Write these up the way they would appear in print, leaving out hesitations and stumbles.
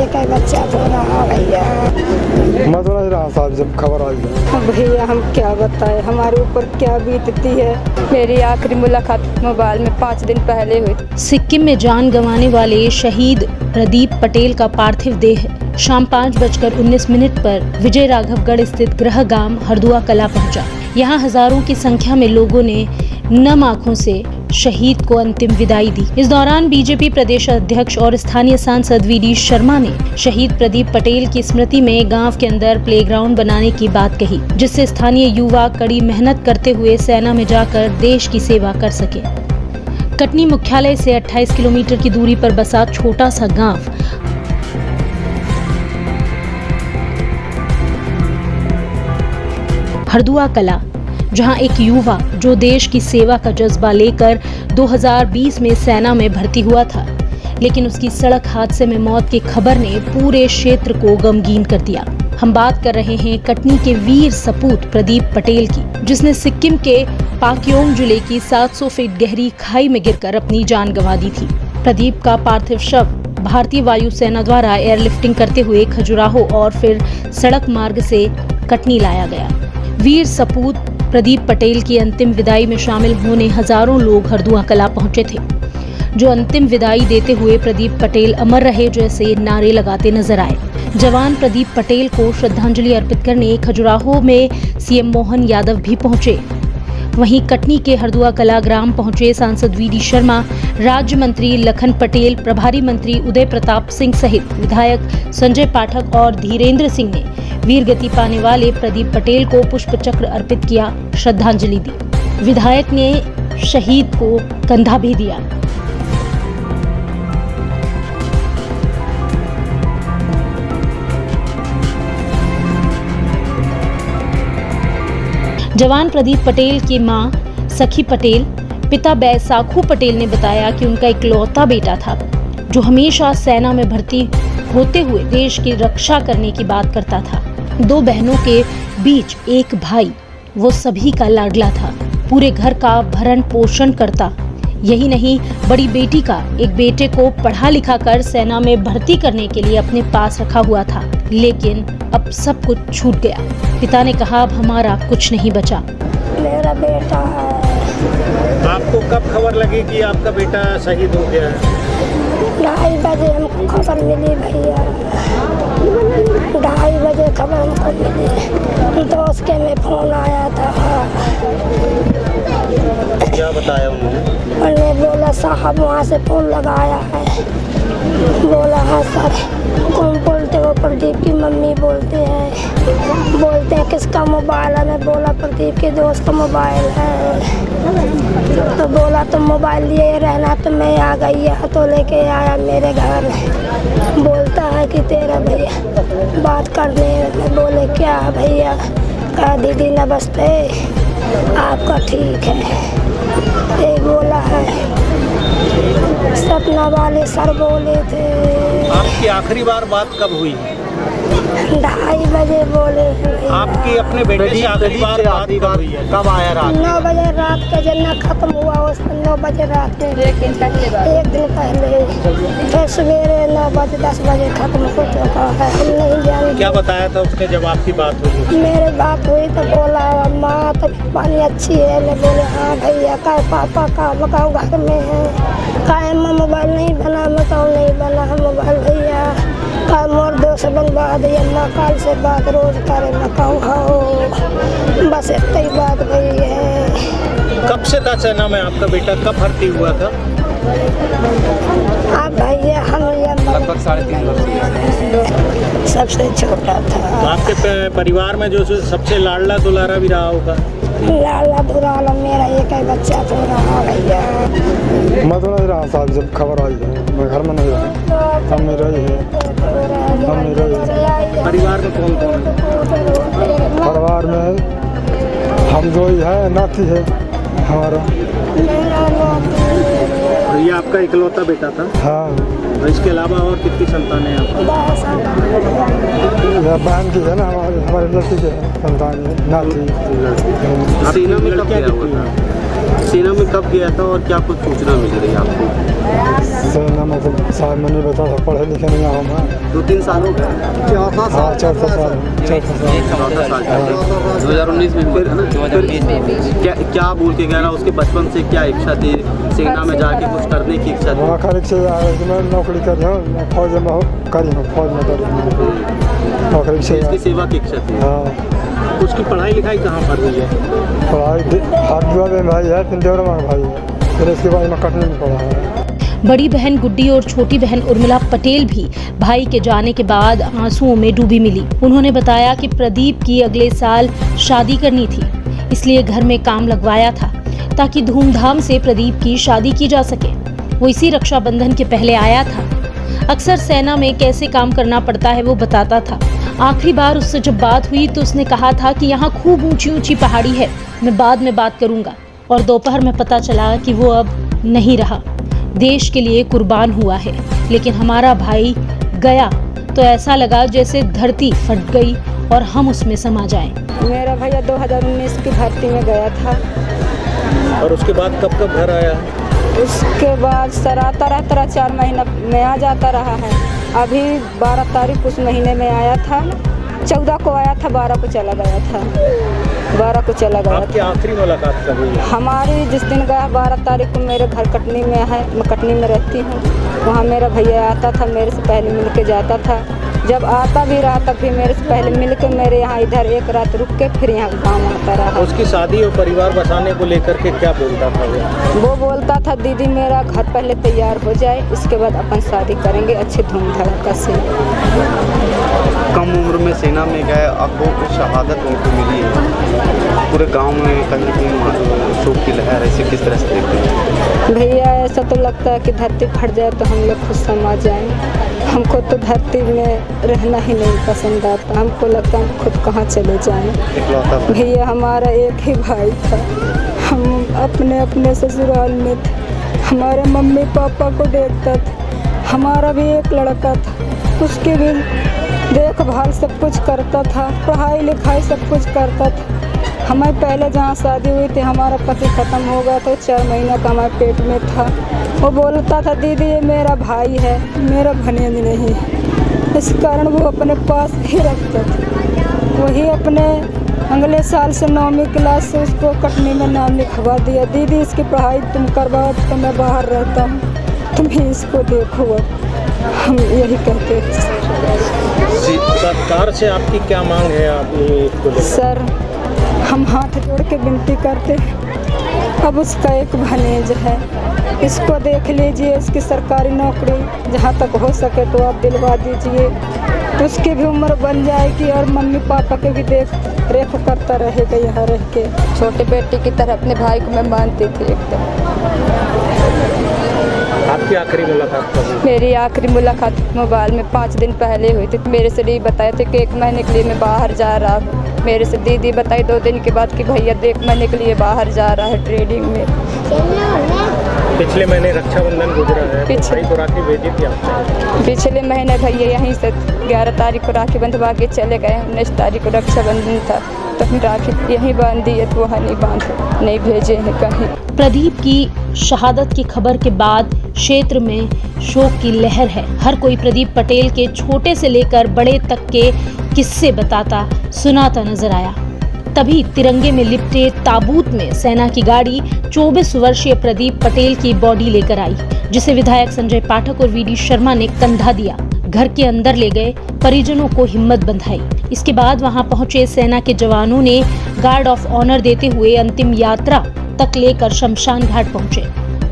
एक ही बच्चा रो रहा भैया। मैं तो नहीं रहा साहब जब खबर आई है। भैया हम क्या बताएं, हमारे ऊपर क्या बीतती है। मेरी आखिरी मुलाकात मोबाइल में 5 दिन पहले हुई। सिक्किम में जान गंवाने वाले शहीद प्रदीप पटेल का पार्थिव देह शाम 5:19 पर विजय राघवगढ़ स्थित गृह गांव हरदुआ कला पहुंचा। यहां हजारों की संख्या में लोगों ने नम आंखों से शहीद को अंतिम विदाई दी। इस दौरान बीजेपी प्रदेश अध्यक्ष और स्थानीय सांसद वीडी शर्मा ने शहीद प्रदीप पटेल की स्मृति में गांव के अंदर प्लेग्राउंड बनाने की बात कही, जिससे स्थानीय युवा कड़ी मेहनत करते हुए सेना में जाकर देश की सेवा कर सके। कटनी मुख्यालय से 28 किलोमीटर की दूरी पर बसा छोटा सा गांव हरदुआ कला, जहां एक युवा जो देश की सेवा का जज्बा लेकर 2020 में सेना में भर्ती हुआ था, लेकिन उसकी सड़क हादसे में मौत की खबर ने पूरे क्षेत्र को गमगीन कर दिया। हम बात कर रहे हैं कटनी के वीर सपूत प्रदीप पटेल की, जिसने सिक्किम के पाक्योंग जिले की 700 फीट गहरी खाई में गिरकर अपनी जान गंवा दी थी। प्रदीप का पार्थिव शव भारतीय वायुसेना द्वारा एयरलिफ्टिंग करते हुए खजुराहो और फिर सड़क मार्ग से कटनी लाया गया। वीर सपूत प्रदीप पटेल की अंतिम विदाई में शामिल होने हजारों लोग हरदुआ कला पहुंचे थे, जो अंतिम विदाई देते हुए प्रदीप पटेल अमर रहे जैसे नारे लगाते नजर आए। जवान प्रदीप पटेल को श्रद्धांजलि अर्पित करने खजुराहो में सीएम मोहन यादव भी पहुंचे। वहीं कटनी के हरदुआ कला ग्राम पहुंचे सांसद वीडी शर्मा, राज्य मंत्री लखन पटेल, प्रभारी मंत्री उदय प्रताप सिंह सहित विधायक संजय पाठक और धीरेन्द्र सिंह ने वीर गति पाने वाले प्रदीप पटेल को पुष्प चक्र अर्पित किया, श्रद्धांजलि दी। विधायक ने शहीद को कंधा भी दिया। जवान प्रदीप पटेल की मां सखी पटेल, पिता बैसाखू पटेल ने बताया कि उनका इकलौता बेटा था जो हमेशा सेना में भर्ती होते हुए देश की रक्षा करने की बात करता था। 2 बहनों के बीच एक भाई, वो सभी का लाडला था, पूरे घर का भरण पोषण करता। यही नहीं, बड़ी बेटी का एक बेटे को पढ़ा लिखा कर सेना में भर्ती करने के लिए अपने पास रखा हुआ था, लेकिन अब सब कुछ छूट गया। पिता ने कहा, अब हमारा कुछ नहीं बचा। मेरा बेटा है। आपको कब खबर लगी कि आपका बेटा शहीद हो गया है? 2:30 बजे हमको खबर मिली भैया। 2:30 बजे खबर हमको मिली, दोस्त के में फोन आया था। क्या बताया उन्होंने? उन्होंने बोला साहब वहाँ से फोन लगाया है। बोला हाँ सर। कौन बोलते हो? प्रदीप की मम्मी बोलते हैं। बोलते हैं किसका मोबाइल है? मैं बोला प्रदीप के दोस्त का मोबाइल है। तो बोला तुम मोबाइल लिए रहना, तो मैं आ गई है तो लेके आया मेरे घर। बोलता है कि तेरा भैया बात करने। मैं बोले क्या भैया? कहा दीदी नमस्ते, आपका ठीक है? ये बोला है। सपना वाले सर बोले थे। आपकी आखिरी बार बात कब हुई? 2:30 बजे बोले। आपकी अपने बेटे से आखिरी बार बात कब हुई है? कब आया रात? 9 बजे रात का जन्ना खत्म हुआ, उस 9 बजे रात में। एक दिन पहले फिर सवेरे 9 बजे 10 बजे खत्म हो चुका है। हम नहीं जानते। क्या बताया था उसने जब आपकी बात हुई? मेरे बात हुई तो बोला माँ तबीयत पानी अच्छी है। मैं बोले हाँ भैया। का पापा का बताओ घर में है? का अम्मा मोबाइल नहीं बना? बताओ नहीं बना है मोबाइल भैया। का मोर दोस्त बनवा दी अम्मा, काल से बात रोज करे बताओ। हाँ बस इतना ही बात भई है। कब से था सेना में आपका बेटा? कब भर्ती हुआ था? आप भैया हम लगभग 3.5 वर्ष। सबसे छोटा था। तो आपके परिवार में जो सबसे लाडला दुलारा भी रहा होगा? लाला दुलाला मेरा एक ही बच्चा तो रहा भैया। मैं तो नहीं रहा साहब जब खबर आई है। मैं घर में नहीं रहा। हम नहीं रही है। परिवार में कौन कौन है? परिवार में हम जो ही है, नाती है हमारा। और ये आपका इकलौता बेटा था? हाँ। और इसके अलावा और कितनी संतानें हैं आपकी? बहन की है ना, हमारे लड़की की संतान है, नाती। सेना में कब गया हुआ था? सेना में कब गया था और क्या कुछ सूचना मिल रही आपको? सेना में तो साहब मैंने बता था, पढ़े लिखे नहीं हूँ मैं। 2-3 साल हो गए। हाँ, चौथा साल। 14 साल पहले 2019 में हुआ था ना? 2019 में क्या बोल के गया ना? उसके बचपन से क्या इच्छा थी सेना में जाके कुछ करने की इच्छा थी? वहाँ खरीद से मैं नौकरी कर रहा हूँ, फौज में करी हूँ, फौज में करी नौकरी से। इसकी सेवा की इच्छा थी। हाँ। उसकी पढ़ाई लिखाई कहाँ पर हुई है? पढ़ाई हाथुआ में भाई है, पिंजौरा में भाई है, फिर इसके बाद में कटनी में पढ़ा है। बड़ी बहन गुड्डी और छोटी बहन उर्मिला पटेल भी भाई के जाने के बाद आंसुओं में डूबी मिली। उन्होंने बताया कि प्रदीप की अगले साल शादी करनी थी, इसलिए घर में काम लगवाया था ताकि धूमधाम से प्रदीप की शादी की जा सके। वो इसी रक्षाबंधन के पहले आया था। अक्सर सेना में कैसे काम करना पड़ता है वो बताता था। आखिरी बार उससे जब बात हुई तो उसने कहा था कि यहाँ खूब ऊंची ऊंची पहाड़ी है, मैं बाद में बात करूंगा। और दोपहर में पता चला कि वो अब नहीं रहा, देश के लिए कुर्बान हुआ है। लेकिन हमारा भाई गया तो ऐसा लगा जैसे धरती फट गई और हम उसमें समा जाएं। मेरा भैया 2019 की भर्ती में गया था। और उसके बाद कब कब घर आया? उसके बाद सर आता रहता रहा, 4 महीना में आ जाता रहा है। अभी 12 तारीख उस महीने में आया था, 14 को आया था, 12 को चला गया था। 12 को चला गया। आपकी आखिरी मुलाकात कब हुई है? हमारी जिस दिन गया 12 तारीख को, मेरे घर कटनी में है, मैं कटनी में रहती हूँ। वहाँ मेरा भैया आता था, मेरे से पहले मिल के जाता था। जब आता भी रहा तब भी मेरे से पहले मिल के मेरे यहाँ इधर एक रात रुक के फिर यहाँ गाँव आता रहा। उसकी शादी और परिवार बसाने को लेकर के क्या बोलता था वो बोलता था दीदी मेरा घर पहले तैयार हो जाए, इसके बाद अपन शादी करेंगे अच्छे धूम धड़ाका से। कम उम्र में सेना में गए, आपको शहादत उनको मिली है, पूरे गांव में कहीं ना कहीं शोक की लहर ऐसे किस तरह से देखते हैं? भैया ऐसा तो लगता है कि धरती फट जाए तो हम लोग खुद समा जाएं। हमको तो धरती में रहना ही नहीं पसंद आता, हमको लगता है हम खुद कहाँ चले जाएं। भैया हमारा एक ही भाई था, हम अपने अपने ससुराल में थे, हमारे मम्मी पापा को देखता था। हमारा भी एक लड़का था, उसकी भी देखभाल सब कुछ करता था, पढ़ाई लिखाई सब कुछ करता था। हमें पहले जहाँ शादी हुई थी हमारा पति ख़त्म हो गया था, 4 महीना का हमारे पेट में था। वो बोलता था दीदी ये मेरा भाई है, मेरा भनेज नहीं है, इस कारण वो अपने पास ही रखता था। वही अपने अगले साल से 9वीं क्लास से उसको कटनी में नाम लिखवा दिया। दीदी इसकी पढ़ाई तुम करवाओ तो मैं बाहर रहता हूँ, तुम ही इसको देखो। हम यही कहते हैं। सरकार से आपकी क्या मांग है? आप ये सर हम हाथ जोड़ के विनती करते हैं, अब उसका एक भनेज है, इसको देख लीजिए, इसकी सरकारी नौकरी जहाँ तक हो सके तो आप दिलवा दीजिए, तो उसकी भी उम्र बन जाएगी और मम्मी पापा के भी देख रेख करता रहेगा यहाँ रह के। छोटे बेटे की तरह अपने भाई को मैं मानती थी एकदम। आपकी आखिरी मुलाकात कब हुई? मेरी आखिरी मुलाकात मोबाइल में 5 दिन पहले हुई थी। मेरे से नहीं बताया था कि 1 महीने के लिए मैं बाहर जा रहा हूँ। मेरे से दीदी बताई 2 दिन के बाद कि भैया 1 महीने के लिए बाहर जा रहा है ट्रेडिंग में। पिछले महीने रक्षाबंधन गुजरा है, भाई को राखी भेजी थी आपने? पिछले महीने भैया यहीं से 11 तारीख को राखी बंधवा के चले गए, 19 तारीख को रक्षाबंधन था, तो फिर राखी यहीं बांध दी है, तो वहाँ नहीं भेजे हैं कहीं। प्रदीप की शहादत की खबर के बाद क्षेत्र में शोक की लहर है। हर कोई प्रदीप पटेल के छोटे से लेकर बड़े तक के किस्से बताता सुनाता नजर आया। तभी तिरंगे में लिपटे ताबूत में सेना की गाड़ी 24 वर्षीय प्रदीप पटेल की बॉडी लेकर आई, जिसे विधायक संजय पाठक और वीडी शर्मा ने कंधा दिया, घर के अंदर ले गए, परिजनों को हिम्मत बंधाई। इसके बाद वहां पहुंचे सेना के जवानों ने गार्ड ऑफ ऑनर देते हुए अंतिम यात्रा तक लेकर शमशान घाट पहुंचे।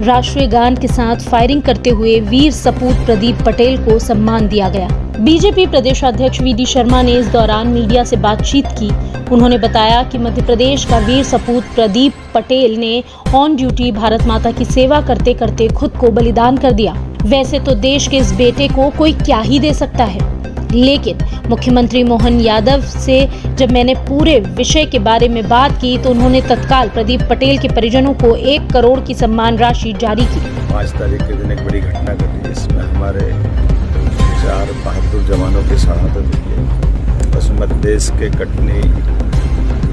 राष्ट्रीय गान के साथ फायरिंग करते हुए वीर सपूत प्रदीप पटेल को सम्मान दिया गया। बीजेपी प्रदेशाध्यक्ष वीडी शर्मा ने इस दौरान मीडिया से बातचीत की। उन्होंने बताया कि मध्य प्रदेश का वीर सपूत प्रदीप पटेल ने ऑन ड्यूटी भारत माता की सेवा करते करते खुद को बलिदान कर दिया। वैसे तो देश के इस बेटे को कोई क्या ही दे सकता है, लेकिन मुख्यमंत्री मोहन यादव से जब मैंने पूरे विषय के बारे में बात की तो उन्होंने तत्काल प्रदीप पटेल के परिजनों को 1 करोड़ की सम्मान राशि जारी की। 5 तारीख के दिन एक बड़ी घटना घटी, जिसमें हमारे 4 बहादुर जवानों की शहादत हुई है। उसमें मध्य प्रदेश के कटनी,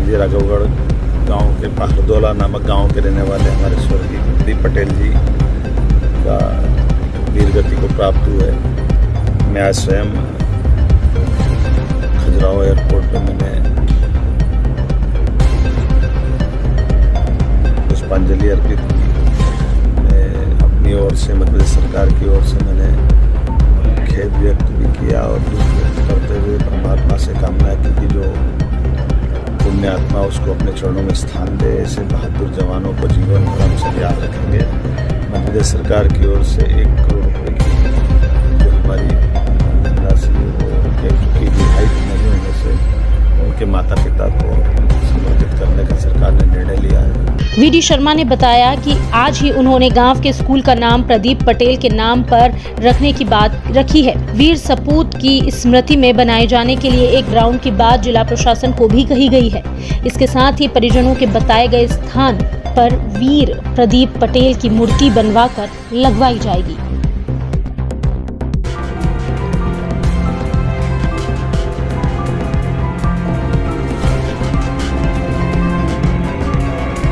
राघवगढ़ गांव के पहरदोला नामक गांव के रहने वाले हमारे स्वर्गीय प्रदीप पटेल जी का वीर गति को प्राप्त हुआ है। मैं आज स्वयं खजुराहो एयरपोर्ट पर मैंने पुष्पांजलि अर्पित की। मैं अपनी ओर से मध्य प्रदेश सरकार की ओर से मैंने खेद व्यक्त भी किया और दुख व्यक्त करते हुए परमात्मा से कामना की कि जो पुण्य आत्मा उसको अपने चरणों में स्थान दे। ऐसे बहादुर जवानों को जीवन भर हम सब याद रखेंगे। मध्य प्रदेश सरकार की ओर से 1 करोड़ रुपए की जो हमारी धनराशि वो उनकी रिहाई नहीं होने से उनके माता पिता को समर्पित करने का सरकार ने निर्णय लिया है। वीडी शर्मा ने बताया कि आज ही उन्होंने गांव के स्कूल का नाम प्रदीप पटेल के नाम पर रखने की बात रखी है। वीर सपूत की स्मृति में बनाए जाने के लिए एक ग्राउंड की बात जिला प्रशासन को भी कही गई है। इसके साथ ही परिजनों के बताए गए स्थान पर वीर प्रदीप पटेल की मूर्ति बनवाकर लगवाई जाएगी।